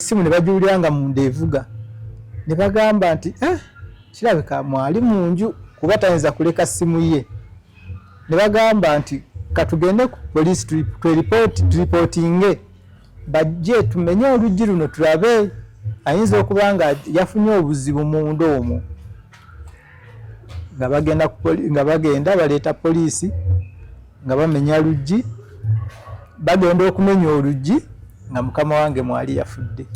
simu ne bajuuliranga mu ndeevuga ne bagamba nti kirabika mwali mu nju kuba tayinza kuleka simu ye. Ne bagamba nti katugende ku poliisi turipootinge bajje tumenye oluggi luno tulabe ayinza okuba nga yafunye obuzibu munda omwo. Nga bagenda baleeta poliisi nga bamenya luggi, bagenda okumenya oluggi nga mukama wange mwali yafudde.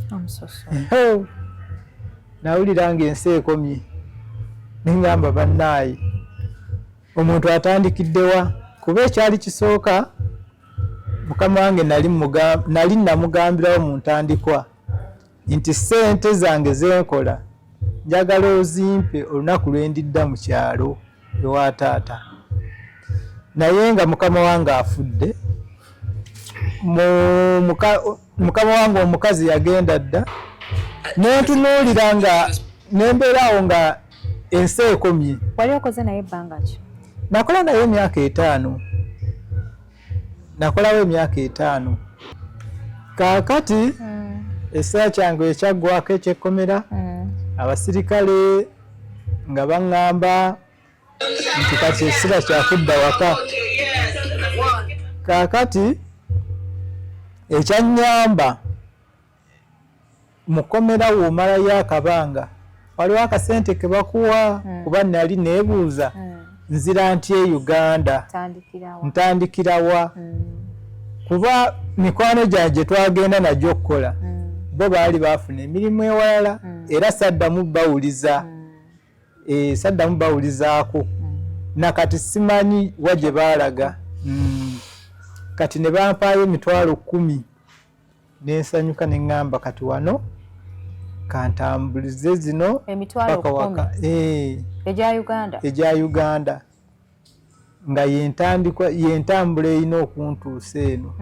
Nawulira ng'ensi ekomye ne ngamba bannaayi omuntu atandikiddewa kuba ekyali kisooka mukama wange nali namugambirawo mu ntandikwa nti ssente zange zenkola njagala ozimpe olunaku lwe ndidda mu kyalo ewa taata. Naye nga mukama wange afudde, mukama wange omukazi yagenda dda, nentunuulira nga nembeerawo nga ensi ekomye. Wali okoze naye ebbanga ki? Nakola naye emyaka 5. Nakolawo emyaka 5. Kaakati ekiseera kyange ekyaggwako ekyekkomera, abasirikale nga baŋŋamba nti kati ekiseera kyakudda waka. Kaakati ekyannyamba mu kkomera woomalayo akabanga waliwo akasente ke bakuwa kuba nali neebuuza nzira nti e Uganda ntandikirawa kuba mikwano gyange twagenda nagyo okukola bo baali baafuna emirimu ewalala era saddamu bawulizaako nakati simanyi wa gye baalaga. Kati ne bampaayo $10,000 nensanyuka ne ŋŋamba kati wano kantambulize zino paka waka egya Uganda nga yentambula erina okuntuusa eno.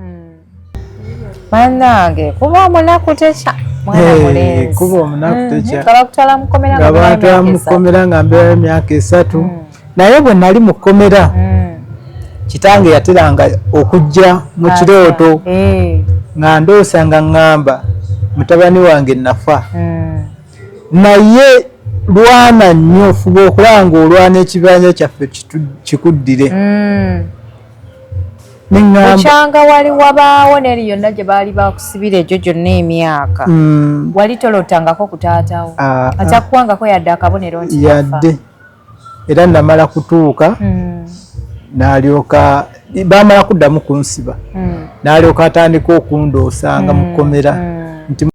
Bannange kuba omunaku tekya mwana mulenzi. Kuba omunaku tekya. Bakutwala mu kkomera nga batwala mu kkomera nga mbeera emyaka 3. Naye bwe nali mu kkomera kitange yateranga okujja mu kirooto nga ndoosa nga ŋŋamba mutabani wange nafa. Naye lwana nnyo fuba okulaba ng'olwana ekibanja kyaffe kikuddire. Mukyanga wali wabaawo n'eri yonna gye baali bakusibira egyo gyonna emyaka. Wali tolotangako ku taatawo? Atakuwangako yadde akabonero nti yadde. Era namala kutuuka n'alyoka baamala kuddamu kunsiba n'alyoka atandika okundoosanga mu kkomera nti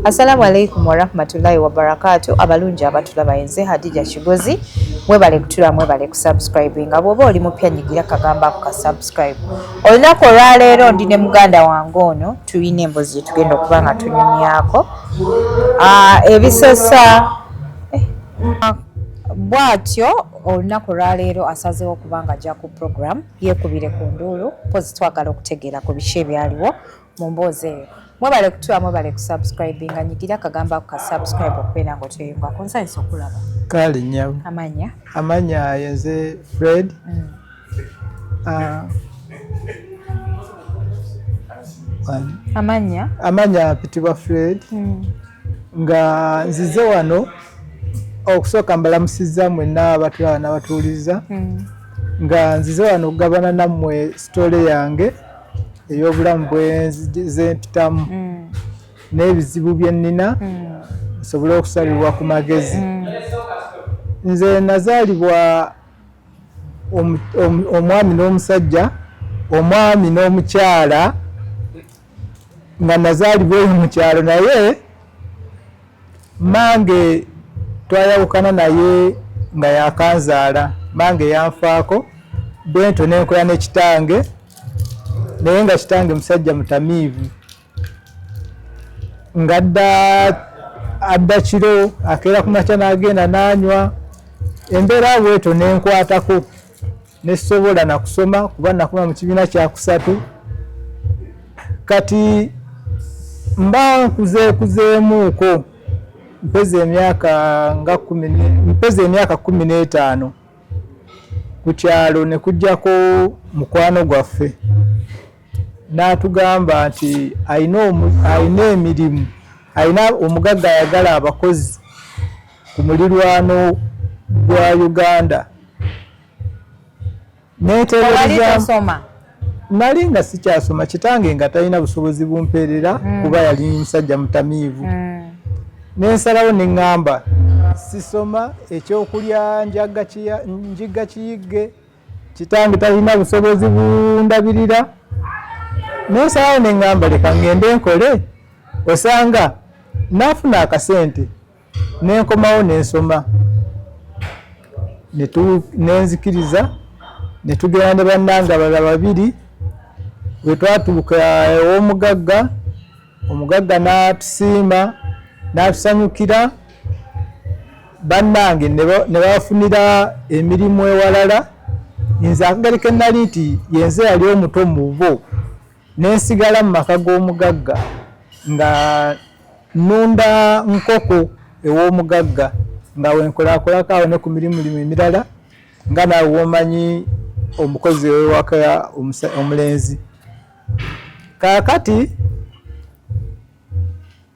Assalamu alaikum warahmatullahi wabarakatuh. Abalungi abatulaba yenze Hadija Kigozi. Mwebale kutula mwebale kusubscribinga. Bw'oba oli mupya nyigira kagamba ku subscribe. Olunaku olwaleero ndi ne muganda wange ono tuyina embozi gye tugenda okuba nga tunyumyako. Ebisosa bw'atyo olunaku olwaleero asazeewo okuba nga ajja ku program yeekubire ku nduulu mpozi twagala okutegeera ku biki ebyaliwo mu mboozi eyo. Mwebale kutula mwebale kusubscribinga nyigira kagamba ku subscribe okubeera nga otweyunga ku nsanyusa okulaba. Kale nyawo. Amanya yenze Fred. Amanya pitibwa Fred. Nga nzize wano okusooka mbalamusizza mwenna abatulaba n'abatuuliza. Nga nzize wano okugabana nammwe sitole yange ey'obulamu bwe mpitamu n'ebizibu bye nnina nsobole okusalirwa ku magezi. Nze nazaalibwa omwami n'omusajja, omwami n'omukyala, nga nazaalibwa eyo mu kyalo, naye mange twayawukana naye nga yakanzaala. Mange yanfaako bento nenkola ne kitange, naye nga kitange musajja mutamiivu, nga adda kiro akeera ku makya n'agenda n'anywa. Embeera bwetyo nenkwatako nesobola nakusoma kuba nakoma mu kibiina kya 3. Kati mba nkuzeekuzeemuuko mpeze emyaka 15 ku kyalo ne kujjako mukwano gwaffe n'atugamba nti ayina emirimu, ayina omugagga ayagala abakozi ku mulirwano gwa Uganda. Nali nga sikyasoma, kitange nga talina busobozi bumpeerera kuba yali musajja mutamiivu. Nensalawo ne ŋŋamba sisoma ekyokulya njiga kiyigge, kitange talina busobozi bundabirira. Nensalawo ne ŋŋamba leka ŋŋende nkole, osanga naafuna akasente nenkomawo nensoma, nenzikiriza ne tugenda ne bannange abalala 2. Bwe twatuuka ew'omugagga, omugagga n'atusiima n'atusanyukira. Bannange ne bafunira emirimu ewalala. Nze akagali ke nnali nti yenze yali omuto mu bo, nensigala mu maka g'omugagga nga nnunda nkoko ew'omugagga nga wenkolaakolako awo ne ku mirimu emirala nga naawe womanyi omukozi ow'ewaka omulenzi. Kaakati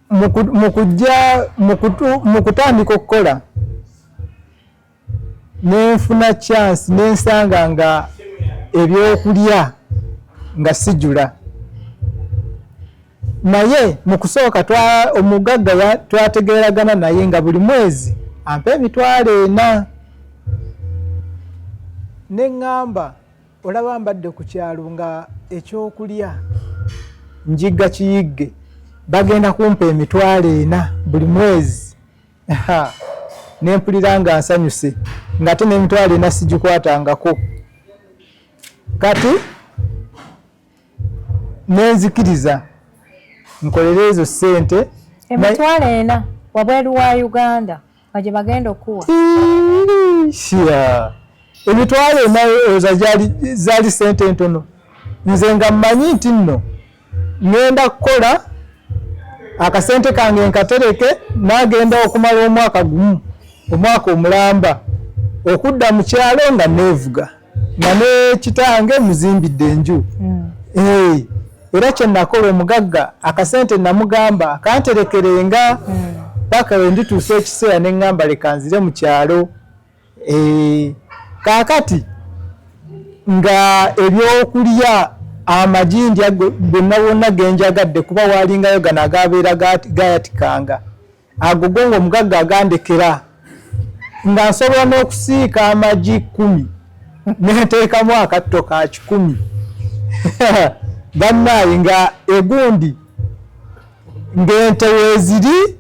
mu kutandika okukola nenfuna chance nensanga nga ebyokulya nga sijula. Naye mu kusooka omugagga twategeeragana naye nga buli mwezi ampa emitwalo 4. Ne ŋŋamba olaba mbadde ku kyalo nga ekyokulya njiga kiyigge bagenda kumpa emitwalo 4 buli mwezi. Nempulira nga nsanyuse nga ate n'emitwalo 4 sigikwatangako. Kati nenzikiriza nkolera ezo ssente. Emitwalo 4 wabweru wa Uganda nga gye bagenda okuwa? Emitwalo 4 zaali ssente ntono. Nze nga mmanyi nti nno ngenda kukola akasente kange nkatereke, nagenda okumala omwaka gumu, omwaka omulamba, okudda mu kyalo nga neevuga nga ne kitange muzimbidde enju. Era kye nakola omugagga akasente namugamba akanterekerenga paka we ndituusa ekiseera ne ŋŋamba leka nzire mu kyalo. Kaakati nga ebyokulya amajinja gonna bonna genjagadde kuba waalingayo gano agabeera gayatikanga, ago gongo omugagga agandekera nga nsobola n'okusiika amagi 10 nenteekamu akatto ka 10. Bannaaye nga egundi ng'ente weeziri,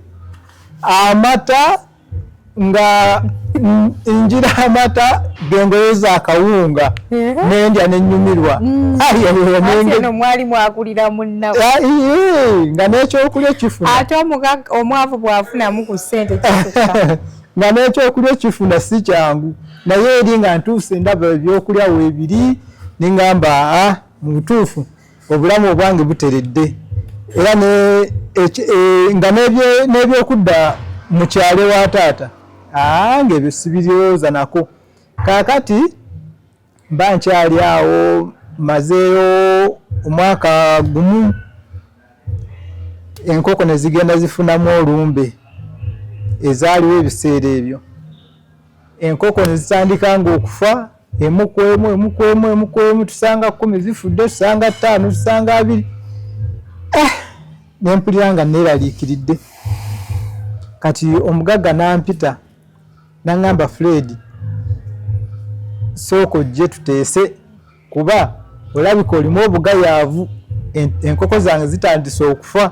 amata nga njira amata gengoyo za kawunga nendya nenyumirwa. Eno mwali mwakulira munnawe nga n'ekyokulya kifuna. Ate omwavu bwafunamu ku ssente kisuka nga n'ekyokulya kifuna si kyangu. Naye eri nga ntuuse ndaba ebyokulya weebiri neŋŋamba mu butuufu obulamu obwange buteredde. Era nga n'ebyokudda mu kyalo wa taata ng'ebyo sibirowooza nako. Kaakati mba nkyali awo mazeeyo omwaka gumu, enkoko ne zigenda zifunamu olumbe ezaaliwo ebiseera ebyo. Enkoko ne zitandika ng'okufa, emu ku emu tusanga 10 zifudde, tusanga 5, tusanga 2. Nempulira nga neeraliikiridde. Kati omugagga n'ampita n'aŋŋamba Fred, sooka ojje tuteese kuba olabika olimu obugayaavu, enkoko zange zitandise okufa.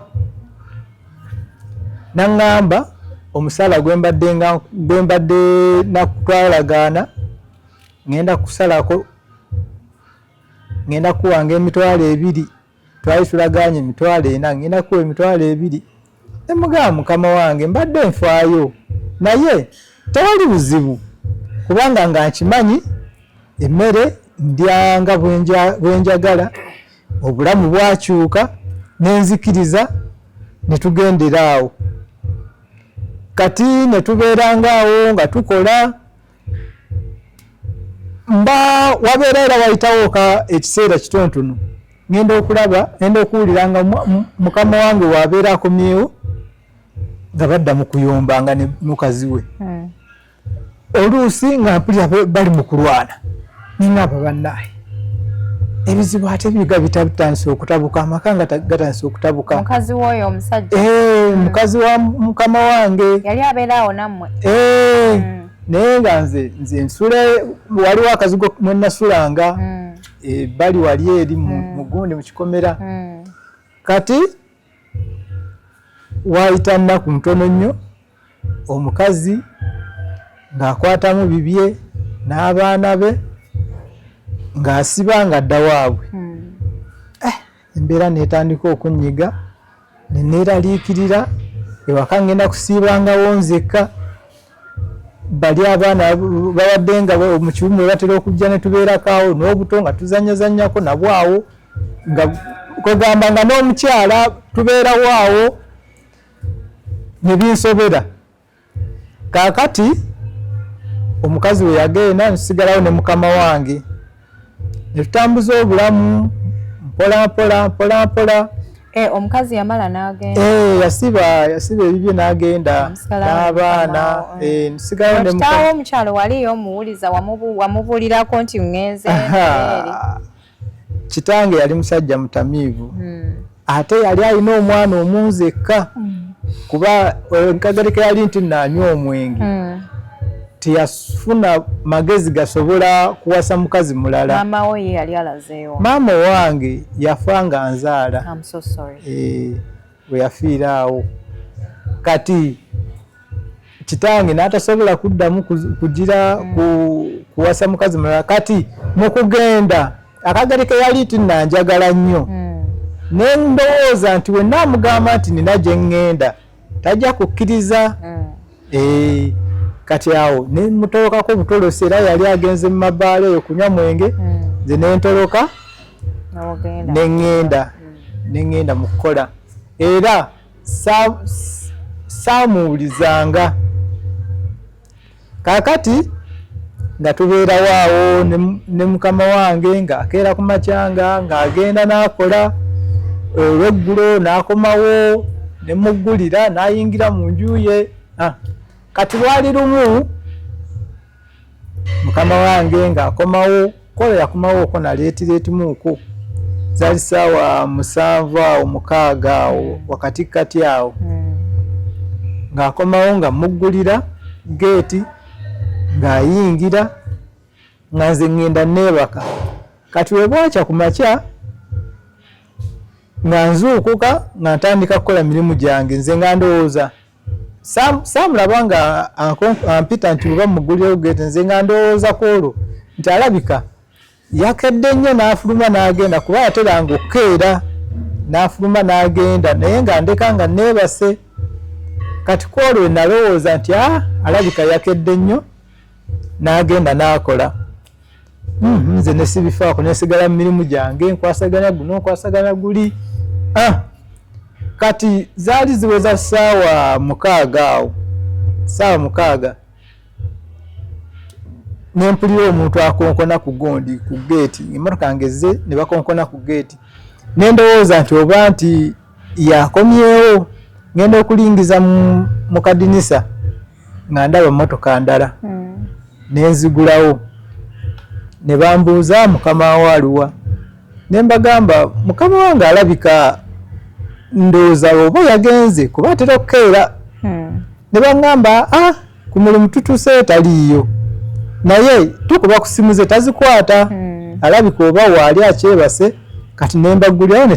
N'aŋŋamba omusala gwe mbadde nakutwalagaana ngenda kusalako, ngenda kuwanga emitwalo 2. Twali tulagaanye emitwalo 4, ngenda kuwa emitwalo 2. Nemugamba mukama wange mbadde nfaayo naye tewali buzibu kubanga nga nkimanyi emmere ndyanga bwenjagala, obulamu bwakyuka, nenzikiriza ne tugendera awo. kati ne tubeeranga awo nga tukola wabeera era wayitawo ekiseera kitonotono ngenda okulaba ngenda okuwulira nga mukama wange wabeera akomyewo nga badda mu kuyomba nga ne mukazi we oluusi nga mpulira bali mu kulwana ningamba bannaaye ebizibu ate biga bitatandise okutabuka amaka nga gatandise okutabuka mukazi woyo omusajja mukazi wa mukama wange yali abeera awo nammwe naye nga nze nsule waliwo akazigo mwe nasulanga bali wali eri mu gundi mu kikomera kati waayita nnaku ntono nnyo omukazi ng'akwatamu bibye n'abaana be ng'asiba nga dda waabwe embeera neetandika okunyiga neneeraliikirira ewaka ngenda kusiibangawo nzekka bali abaana babadde nga mu kibumu batera okujja ne tubeerakaawo n'obuto nga tuzanyazanyako nabwawo nga kwegamba nga n'omukyala tubeerawo awo ne binsobera kaakati omukazi we yagenda nsigalawo ne mukama wange ne tutambuza obulamu mpola omukazi yamala n'agenda yasiba ebibye n'agenda n'abaana nsigalawo ne kitaawo omukyalo waliyo omuwuliza wamubuulirako nti ngenze kitange yali musajja mutamiivu ate yali alina omwana omunzekka kuba enkagalika yali nti naanywa omwenge teyafuna magezi gasobola kuwasa mukazi mulala. Mama we yali alazeewo. Mama wange yafa nga nzaala. I'm so sorry. We yafiira awo. Kati kitange n'atasobola kuddamu kugira kuwasa mukazi mulala. Kati mu kugenda akagalika yali tinanjagala nnyo. Nendowooza nti we namugamba nti nina gye ŋŋenda tajja kukkiriza. Kati awo ne mutolokako butolosi era yali agenze mu mabaale eyo kunywa mwenge nze nentoloka neŋŋenda mu kukola era saamuwulizanga. Kaakati nga tubeerawo awo ne mukama wange ng'akeera ku makyanga ng'agenda n'akola olweggulo n'akomawo ne muggulira n'ayingira mu nju ye. Kati lwali lumu mukama wange ng'akomawo kola yakomawo ko naleetireetimuuko zaali ssaawa 7 awo 6 awo wakatikati awo ng'akomawo nga muggulira geeti ng'ayingira nga nze ŋŋenda neebaka. Kati we bwakya ku makya nga nzuukuka nga ntandika kukola mirimu gyange nze nga ndowooza saamulaba nga ampita nti oba muggulirawo geeti nze nga ndowooza ku olwo nti alabika yakedde nnyo n'afuluma n'agenda kuba yateranga okukeera n'afuluma n'agenda naye nga ndeka nga neebase. Kati ku olwo we nalowooza nti alabika yakedde nnyo n'agenda n'akola. Nze ne sibifaako nesigala mu mirimu gyange nkwasaganya guno nkwasaganya guli. Kati zaali ziweza ssaawa 6 awo, ssaawa 6 nempulira omuntu akonkona ku gondi ku geeti emmotoka ngezze ne bakonkona ku geeti nendowooza nti oba nti yakomyewo ngenda okulingiza mu kadinisa nga ndaba emmotoka ndala nenzigulawo ne bambuuza mukama waluwa ne mbagamba mukama wange alabika ndowooza oba yagenze kuba atera okukeera. Ne baŋŋamba ku mulimu tutuuseyo taliiyo naye tukuba ku simu ze tazikwata alabika oba waali akyebase. Kati ne mbaggulirawo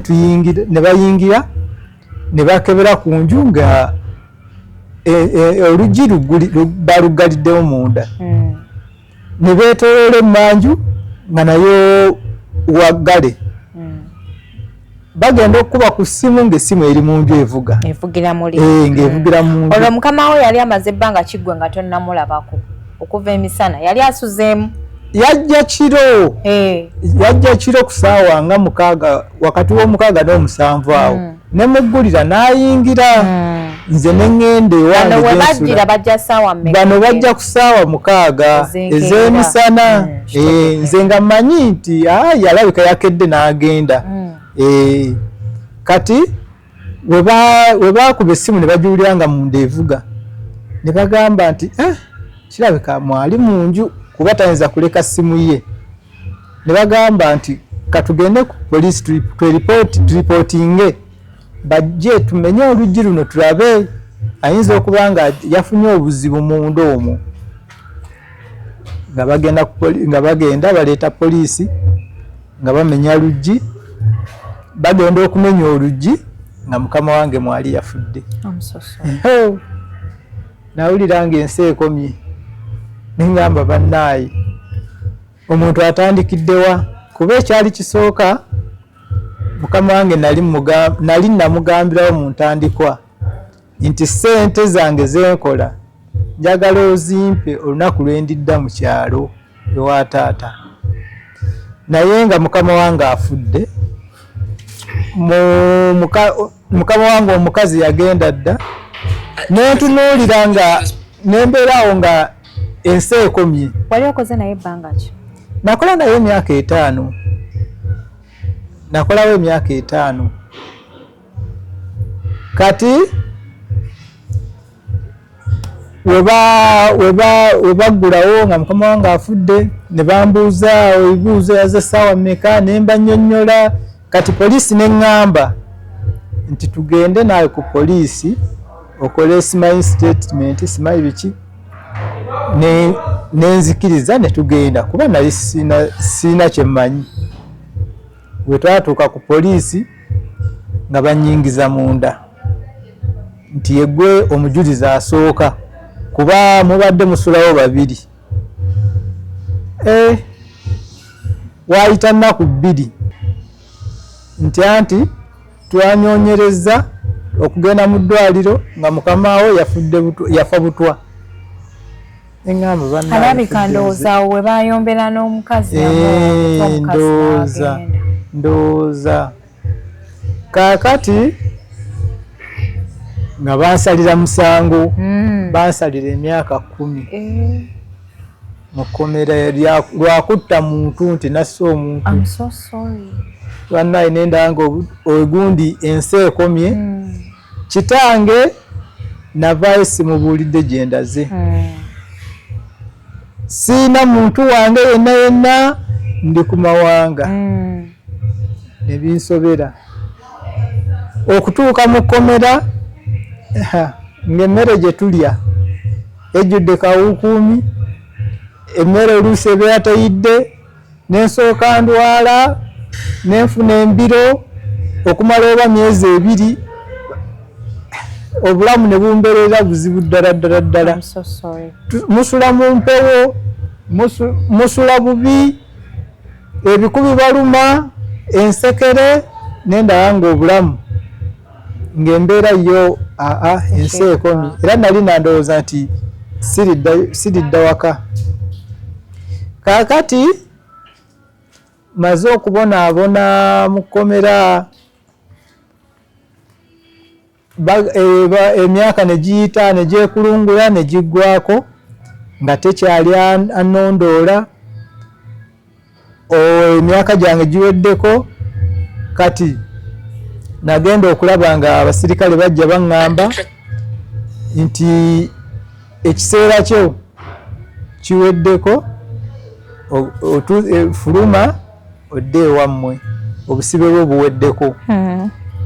ne bayingira ne bakebera ku nju nga oluggi baluggaliddewo munda ne beetoloola emmanju nga nayo waggale bagenda okuba ku ssimu ng'essimu eri mu nju evuga ng'evugira mu nju. Olwo mukama we yali amaze ebbanga kiggwe nga tonnamulabako okuva emisana yali asuzeemu. Yajja kiro yajja kiro ku ssaawa nga 6 wakati w'omukaaga n'omusanvu awo ne muggulira n'ayingira nze nengende wange bano bajja ku ssaawa 6 ez'emisana. Nze nga mmanyi nti yalabika yakedde n'agenda. Kati we baakuba essimu ne bagiwulira nga munda evuga ne bagamba nti kirabika mwali mu nju kuba tayinza kuleka ssimu ye. Ne bagamba nti katugende ku poliisi turipootinge bajje tumenye oluggi luno tulabe ayinza okuba nga yafunye obuzibu munda omwo. Nga bagenda baleeta poliisi nga bamenya luggi, bagenda okumenya oluggi nga mukama wange mwali yafudde. Nawulira nga ensi ekomye nengamba bannaayi omuntu atandikiddewa kuba ekyali kisooka mukama wange nali namugambirawo mu ntandikwa nti ssente zange zenkola njagala ozimpe olunaku lwe ndidda mu kyalo ewa taata. Naye nga mukama wange afudde, mukama wange omukazi yagenda dda, nentunuulira nga nembeerawo nga ensi ekomye. Wali okoze naye ebbanga ki? Nakola naye emyaka 5. Nakolawo emyaka 5. Kati we baggulawo nga mukama wange afudde ne bambuuza ebibuuzo yaze essaawa mmeka ne mbannyonnyola. Kati poliisi neŋŋamba nti tugende nawe ku poliisi okole simanyi statement simanyi biki nenzikiriza ne tugenda kuba nali sina kyemmanyi. Bwe twatuuka ku poliisi nga bannyingiza munda nti yeggwe omujulizi asooka kuba mubadde musulawo 2. Waayita nnaku 2 nti anti twanyonyereza okugenda mu ddwaliro nga mukamawo yafa butwa. Engamba alabika ndowooza we bayombera n'omukazi ndowooza kaakati nga bansalira musango bansalira emyaka 10 mu kkomera lwakutta muntu nti nasse omuntu. Bannaye nendanga ogundi ensi ekomye. Kitange navaayo simubuulidde gye ndaze. Siina muntu wange yenna ndi ku mawanga. Ne binsobera okutuuka mu kkomera ng'emmere gye tulya ejjudde kawukuumi, emmere oluusi ebeera teyidde, n'ensooka ndwala nenfuna embiro okumala oba myezi 2 obulamu ne bumbeerera buzibu ddala. Musula mu mpewo, musula bubi, ebikubi baluma, ensekere, nendaba nga obulamu ng'embeera yo ensi ekomye. Era nali nandowooza nti siridda waka. Kaakati maze okubonaabona mu kkomera emyaka ne giyita ne gyekulungula ne giggwako nga tekyali anondoola. Emyaka gyange giweddeko. Kati nagenda okulaba nga abasirikale bajja baŋŋamba nti ekiseera kyo kiweddeko, fuluma odde ewammwe, obusibe bwe buweddeko.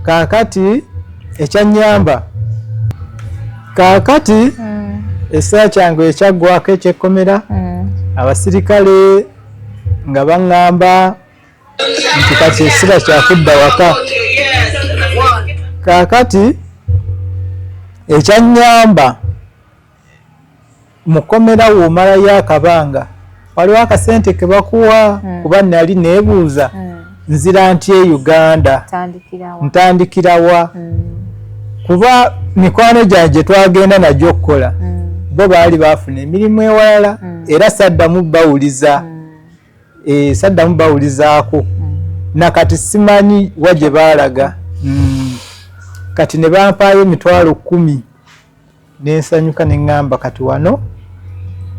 Kaakati ekyannyamba kaakati ekiseera kyange ekyaggwako ekyekkomera abasirikale nga baŋŋamba nti kati ekisira kyakudda waka. Kaakati ekyannyamba mu kkomera woomalayo akabanga waliwo akasente ke bakuwa kuba nali neebuuza nzira nti e Uganda ntandikirawa kuba mikwano gyange twagenda najjo okukola bo baali baafuna emirimu ewalala era saddamu bawulizaako nakati simanyi wa gye baalaga. Kati ne bampaayo 10,000 nensanyuka neŋŋamba kati wano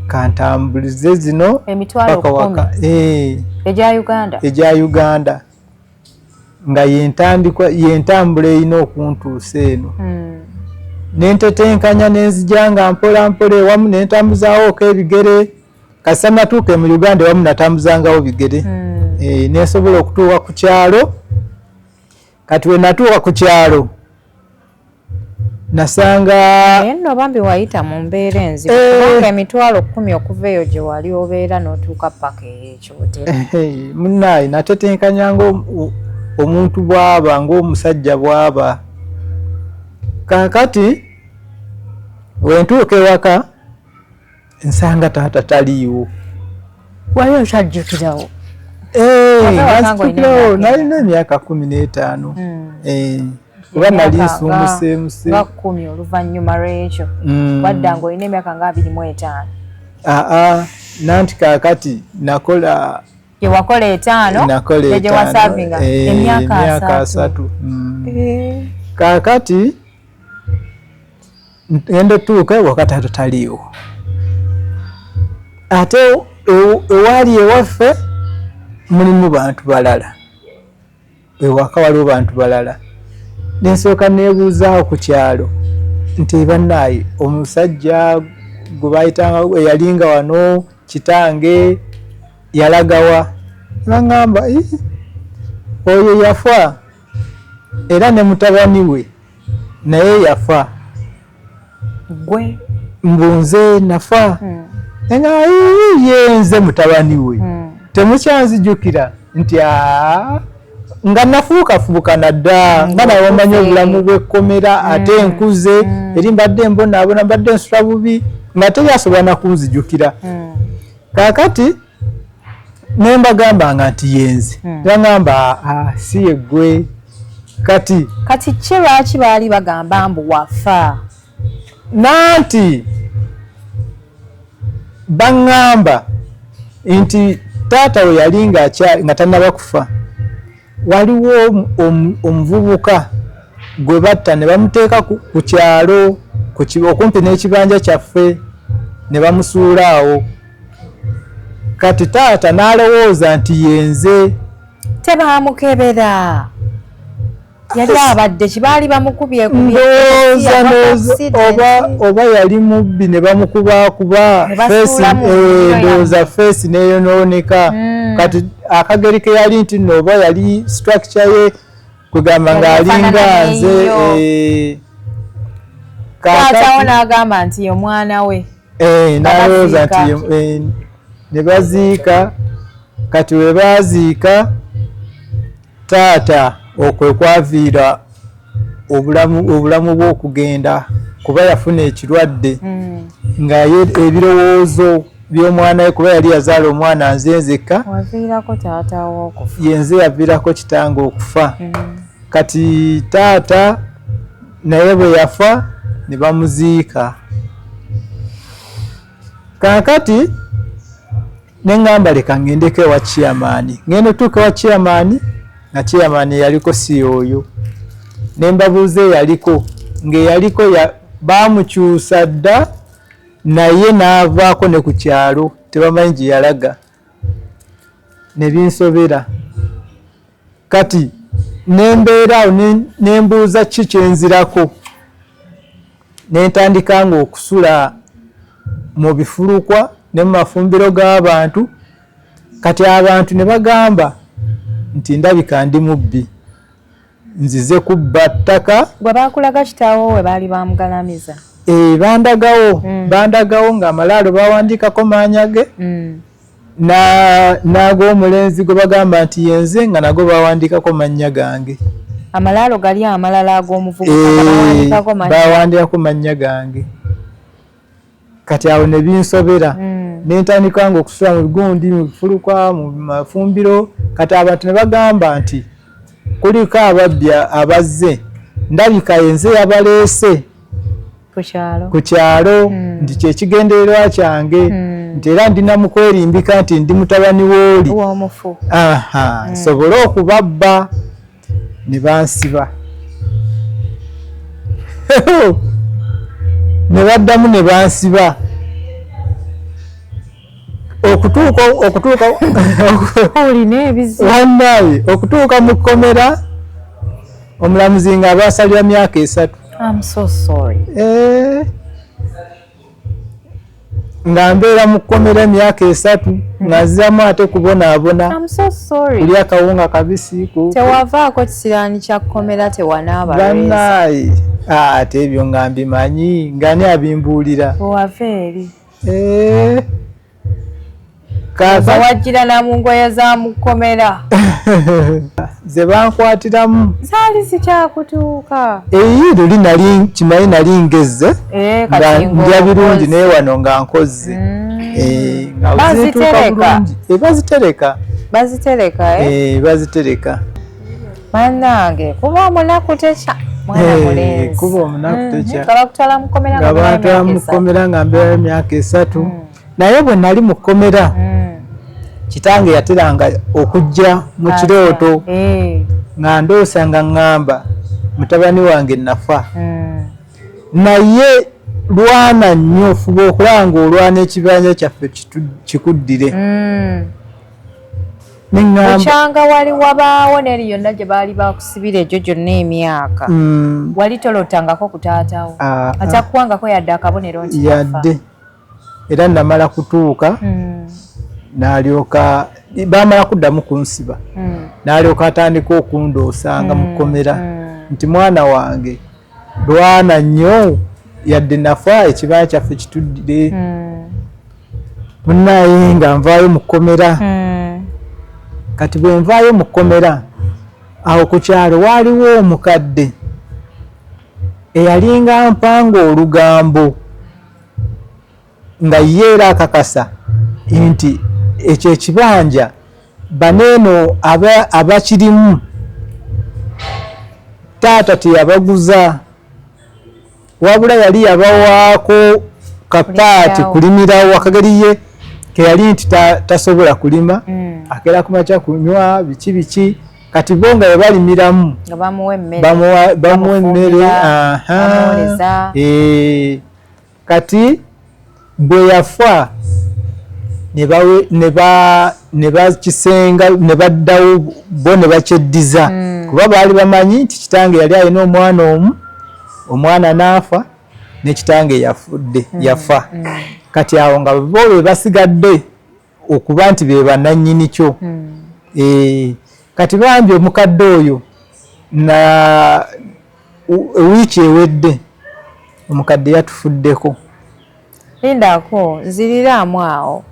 kantambulize zino emitwalo 10 egya Uganda nga yentambula erina okuntuusa eno. Nentetenkanya nenzija nga mpola mpola ewamu nentambuzaawo ebigere kasa natuuke mu Uganda ewamu natambuzangawo bigere. Nesobola okutuuka ku kyalo. Kati we natuuka ku kyalo nasanga nno bambi wayita mu mbeera enzibu kubanga emitwalo 10 okuva eyo gye wali obeera n'otuuka paka ekyotera. Munnaayi natetenkanya omuntu bw'aba ng'omusajja bw'aba. Kaakati wentuuka ewaka nsanga taata taliiwo. Wali osajjukirawo? Nazijukirawo nalina emyaka 15. Kuba nali nsumusemuse. Nga 10 oluvannyuma lw'ekyo. Wadda ng'olina emyaka nga 25. Nanti kaakati nakola gye wakola 5 gye wasavinga emyaka 3. Kaakati ngenda tuuka ewaka taata taliiwo. Ate ewaali ewaffe mulimu bantu balala. Ewaka waliwo bantu balala. Nensooka neebuuzaawo ku kyalo nti bannaayi omusajja gwe bayitanga eyalinga wano kitange yalagawa. Baŋŋamba oyo yafa era ne mutabani we naye yafa. Gwe mbunze nafa. Nga yenze mutabani we temukyanzijukira nti nga nafuukafuuka nadda nga nawe omanyi obulamu bw'ekkomera ate nkuze eri mbadde mbonaabona mbadde nsula bubi nga teryasobola nakunzijukira. Kaakati ne mbagambanga nti yenze. Baŋŋamba si ye ggwe. Kati ki lwaki baali bagamba mbu wafa? Nanti baŋŋamba nti taata we yali nga tannaba kufa waliwo omuvubuka gwe batta ne bamuteeka ku kyalo okumpi n'ekibanja kyaffe ne bamusuula awo. Kati taata n'alowooza nti yenze. Tebamukebera yali abadde kibaali bamukubye oba yali mubbi ne bamukubakuba ndowooza feesi neyonooneka. Kati akageri ke yali nti nno oba yali structure ye kugamba ng'alinga nze. Taatawo n'agamba nti omwana we. N'alowooza nti ne baziika. Kati we baziika taata okwe kwaviira obulamu bw'okugenda kuba yafuna ekirwadde nga ebirowoozo by'omwana we kuba yali yazaala omwana nze nzekka yenze yaviirako kitange okufa. Kati taata naye bwe yafa ne bamuziika. Kaakati neŋŋamba leka ŋŋendeko ewa chairman. Ŋŋenda otuuka ewa chairman nga chairman yaliko si oyo. Ne mbabuuza eyaliko ng'eyaliko baamukyusa dda naye n'avaako ne ku kyalo tebamanyi gye yalaga. Ne binsobera. Kati nembeeraawo ne mbuuza ki kyenzirako. Ne ntandika nga okusula mu bifulukwa ne mu mafumbiro g'abantu. Kati abantu ne bagamba nti ndabika ndi mubbi nzize kubba ttaka. Gwe baakulaga kitaawo we baali bamugalamiza? Bandagawo ng'amalaalo bawandiikako maanya ge n'ag'omulenzi gwe bagamba nti yenze nga nago bawandiikako mannya gange. Amalaalo gali amalala ag'omuvubuka bawandiikako mannya gange. Kati awo ne binsobera. Ne ntandika nga okusula mu bigundi mu bifulukwa mu mafumbiro. Kati abantu ne bagamba nti kuliko ababbi abazze ndabika yenze yabaleese ku kyalo nti kyekigendererwa kyange nti era ndina mu kwerimbika nti ndi mutabani w'oli nsobole okubabba. Ne bansiba. ne baddamu ne bansiba okutuuka olina ebizibu wannaye okutuuka mu kkomera omulamuzi nga abasalira myaka 3. I'm so sorry. Nga mbeera mu kkomera emyaka 3 nga nziramu ate kubonaabona. I'm so sorry. Kulya akawunga kabisi tewavaako kisiraani kya kkomera tewanaaba bannaye ate ebyo nga mbimanyi nga ni abimbuulira owava eri wajjira na mu ngoye za mu kkomera ze bankwatiramu zaali zikyakutuuka luli nali kimanyi nali ngezze nga ndya birungi naye wano nga nkozze nga zituuka bulungi bazitereka bannange kuba omunaku tekya mwana mulenzi kuba omunaku tekya nga bakutwala mu kkomera nga bantwala mu kkomera nga mbeera emyaka 3 naye bwe nali mu kkomera kitange yateranga okujja mu kirooto nga ndoosa nga ŋŋamba mutabani wange nafa naye lwana nnyo fuba okulanga olwana ekibanja kyaffe kikuddire okyanga wali wabaawo n'eri yonna gye baali bakusibira egyo gyonna emyaka wali tolotangako ku taatawo atakuwangako yadde akabonero nti yadde era namala kutuuka n'alyoka baamala kuddamu kunsiba n'alyoka atandika okundoosanga mu kkomera nti mwana wange lwana nnyo yadde nafa ekibanja kyaffe kituddire munnaye nga nvaayo mu kkomera kati bwe nvaayo mu kkomera awo ku kyalo waaliwo omukadde eyalinga mpanga olugambo nga ye era akakasa nti ekyo ekibanja baneeno abakirimu taata teyabaguza wabula yali yabawaako kapaati kulimirawo akageri ye keyali nti tasobola kulima akeera kumakya kunywa biki kati bo nga yebalimiramu bamuwa emmere kati bwe yafa ne bakisenga ne baddawo bo ne bakyeddiza kuba baali bamanyi nti kitange yali alina omwana omu omwana n'afa ne kitange yafa kati awo nga bo be basigadde okuba nti be bannannyini kyo kati bambi omukadde oyo na wiiki ewedde omukadde yatufuddeko. Lindako nziriraamu awo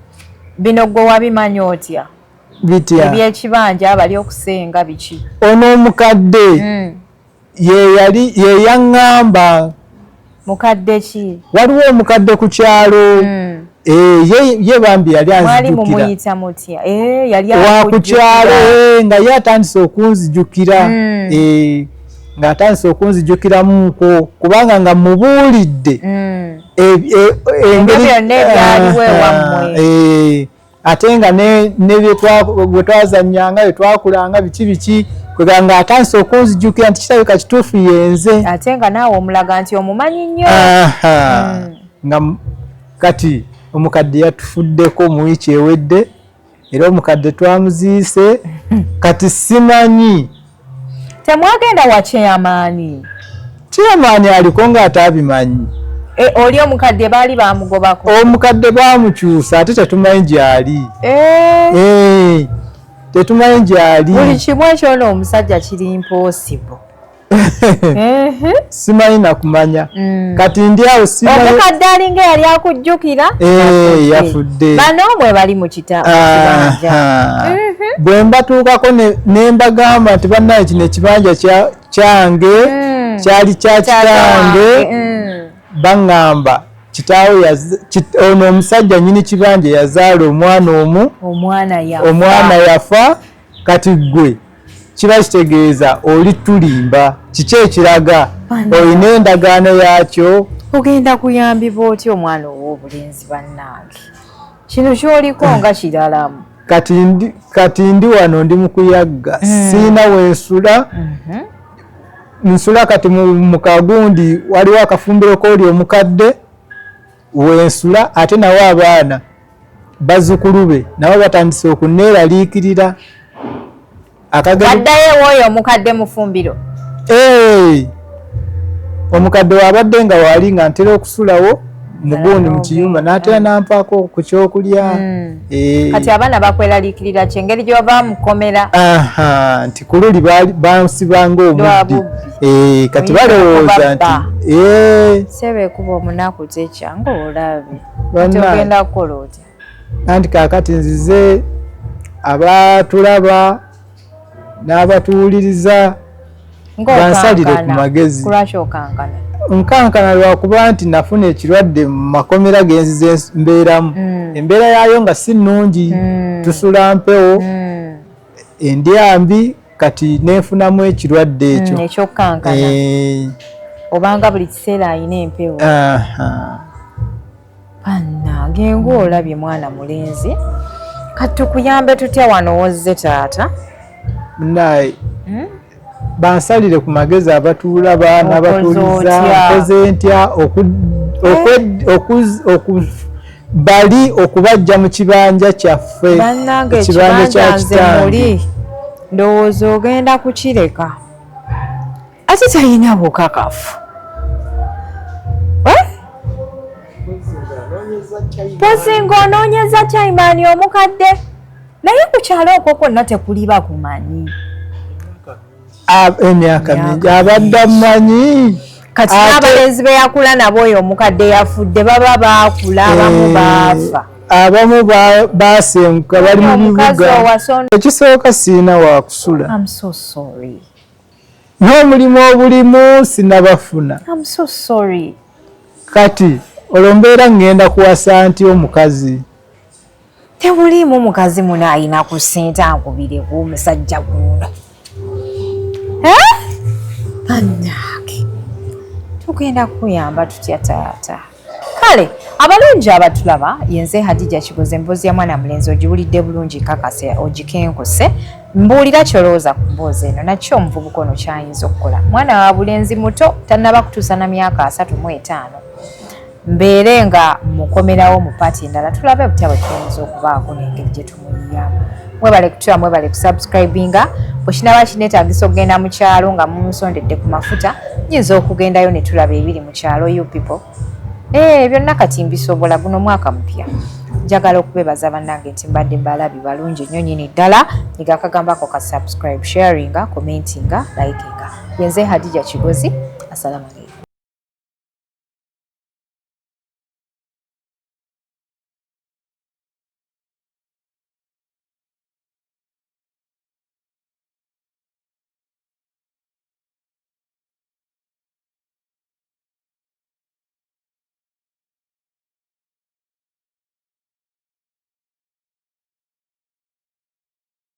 bino gwe wabimanya otya bitya ebyekibanja abali okusenga biki ono omukadde ye yaŋŋamba mukadde ki waliwo omukadde ku kyalo ye bambi yali anzijukira wa ku kyalo nga ye atandise okunzijukira nga atandise okunzijukiramuko kubanga nga mubuulidde ate nga ne bwe twazannyanga bwe twakulanga biki kweganga atandise okunzijukira nti kirabika kituufu yenze ate nga naawe omulaga nti omumanyi nnyo nga kati omukadde yatufuddeko mu wiiki ewedde era omukadde twamuziise kati simanyi temwagenda wa kyeyamaani aliko ng'ataabimanyi oli omukadde baali bamugobako omukadde bamukyusa ate tetumanyi gyali tetumanyi gyali buli kimu ekyona omusajja kiri impossible simanyi nakumanya kati ndi awo omukadde alinga yali akujjukira yafudde bano mwe bali mu kibanja bwe mbatuukako ne mbagamba nti bannaye kino ekibanja kyange kyali kya kitange baŋŋamba kitaawe ono omusajja nnyini kibanja yazaala omwana omu omwana yafa kati ggwe kiba kitegeeza oli tulimba kiki ekiraga olina endagaano yakyo ogenda kuyambibwa otya omwana ow'obulenzi bannange kino kyoliko nga kiralamu kati ndi wano ndi mu kuyagga siina wensula nsula kati mu kagundi waliwo akafumbiro k'oli omukadde wensula ate nawo abaana bazzukulu be nabo batandise okuneeraliikirira addayo oyo omukadde mufumbiro omukadde wabadde nga waali nga ntera okusulawo mugundi mu kiyumba n'atera nampaako ku kyokulya kati abaana bakweraliikirira ki engeri gy'oba mukomera nti ku luli bansibanga omuddi kati balowooza nti sebe ekuba omunaku kyekyange olabe ati ogenda kukola otya anti kaakati nzize abatulaba n'abatuwuliriza bansalire ku magezi nkankana lwakuba nti nafuna ekirwadde mu makomera genzize mbeeramu embeera yaayo nga si nnungi tusula mpewo endyambi kati nenfunamu ekirwadde ekyo ekyokkankana obanga buli kiseera ayina empewo bannange ng'olabye mwana mulenzi kati tukuyambe tutya wano wozze taata naye bansalire ku magezi abatuula baana batuuliza nkoze ntya bali okubajja mu kibanja kyaffe ekibanja kya kitange ndowooza ogenda kukireka ate talina bukakafu pozinga onoonyeza caimaani omukadde naye ku kyalo okwo kwonna tekuliba kumanyi emyaka mingi abadde amanyi kati n'abalenzi be yakula nabo oyo omukadde yafudde baba baakula abamu baafa abamu baasenguka bali mu bibuga ekisooka siina wakusula n'omulimu obulimu sinabafuna kati olwo mbeera ngenda kuwasa nti omukazi tebuliimu mukazi muno ayina ku ssente ankubire ku omusajja guno bannange tugenda kuyamba tutya taata kale abalungi abatulaba yenze Hadija Kigozi emboozi ya mwana mulenzi ogiwulidde bulungi kakase ogikenkuse mbuulira kyolowooza ku mboozi eno nakyo omuvubuka ono kyayinza okukola mwana wa bulenzi muto tannaba kutuusa na myaka 35 mbeere nga mukomerawo mu paati endala tulabe butya bwe tuyinza okubaako n'engeri gye tumuyiyamu mwebale kutula mwebale kusubscribinga bwekinaba kineetaagisa okugenda mu kyalo nga mumusondedde ku mafuta nyinza okugendayo ne tulaba ebiri mu kyalo you people byonna kati mbisobola guno mwaka mupya njagala okubebaza bannange nti mbadde mbalabi balungi nnyo nyini ddala nigakagambako ka subscribe sharinga commentinga likinga yenze Hadija Kigozi assalamu alaikum